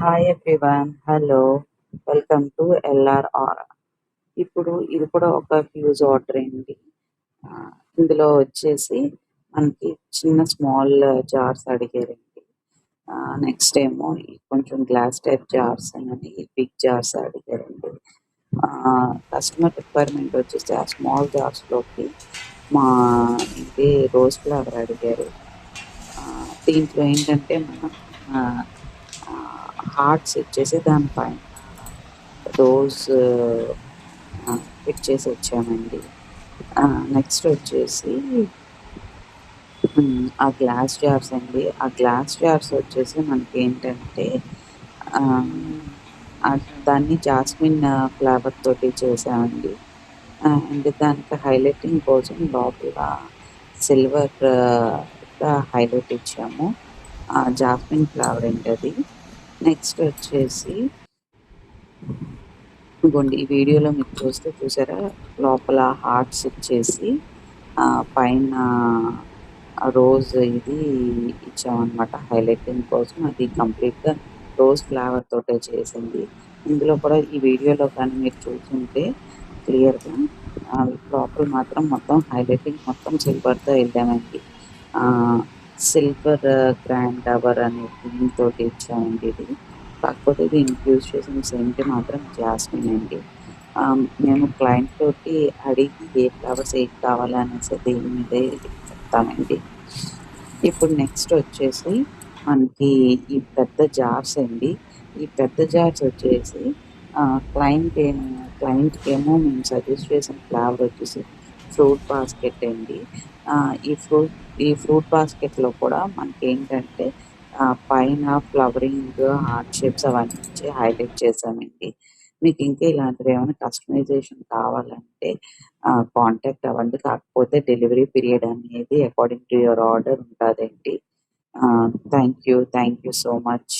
Hi everyone. Hello. Welcome to LRR. ఇప్పుడు ఇది కూడా ఒక హ్యూజ్ ఆర్డర్ అండి. ఇందులో వచ్చేసి మనకి చిన్న స్మాల్ జార్స్ అడిగారండి. నెక్స్ట్ ఏమో కొంచెం గ్లాస్ టైప్ జార్స్ అని బిగ్ జార్స్ అడిగారండి. కస్టమర్ రిక్వైర్మెంట్ వచ్చేసి ఆ స్మాల్ జార్స్లోకి మా ఇది రోజ్ ఫ్లవర్ అడిగారు. దీంట్లో ఏంటంటే మనం హార్ట్స్ ఇచ్చేసి దానిపైన రోజ్ ఫిట్ చేసి వచ్చామండి. నెక్స్ట్ వచ్చేసి ఆ గ్లాస్ జార్స్ అండి. ఆ గ్లాస్ జార్స్ వచ్చేసి మనకి ఏంటంటే దాన్ని జాస్మిన్ ఫ్లేవర్ తోటి చేసామండి. అండ్ దానికి హైలైటింగ్ కోసం లోపల సిల్వర్ హైలైట్ ఇచ్చాము. జాస్మిన్ ఫ్లేవర్ అండి అది. నెక్స్ట్ వచ్చేసి ఇదిగోండి ఈ వీడియోలో మీరు చూసారా, లోపల హార్ట్స్ ఇచ్చేసి పైన రోజ్ ఇది ఇచ్చామన్నమాట హైలైటింగ్ కోసం. అది కంప్లీట్గా రోజ్ ఫ్లేవర్ తోటే చేసింది. ఇందులో కూడా ఈ వీడియోలో కానీ మీరు చూసుంటే క్లియర్గా లోపల మాత్రం మొత్తం హైలైటింగ్ మొత్తం సిల్వర్తో వెళ్ళామండి. సిల్వర్ గ్రాండ్ డబర్ అనే థీమ్ తోటి ఇచ్చామండి ఇది. కాకపోతే ఇది ఇన్ఫ్యూజ్ చేసిన సెంట్ మాత్రం జాస్మిన్ అండి. మేము క్లయింట్ తోటి అడిగి ఏ ఫ్లవర్స్ ఏది కావాలనేసి దీని మీదే చెప్తామండి. ఇప్పుడు నెక్స్ట్ వచ్చేసి మనకి ఈ పెద్ద జార్స్ అండి. ఈ పెద్ద జార్స్ వచ్చేసి క్లయింట్కి ఏమో మేము సజెస్ట్ చేసిన ఫ్లేవర్ వచ్చేసి ఫ్రూట్ బాస్కెట్ అండి. ఈ ఫ్రూట్ బాస్కెట్లో కూడా మనకి ఏంటంటే పైన ఫ్లవరింగ్ హార్ట్ షేప్స్ అవన్నీ హైలైట్ చేసామండి. మీకు ఇంకా ఇలాంటివి ఏమైనా కస్టమైజేషన్ కావాలంటే కాంటాక్ట్ అవ్వండి. కాకపోతే డెలివరీ పీరియడ్ అనేది అకార్డింగ్ టు యువర్ ఆర్డర్ ఉంటుందండి. Thank you so much.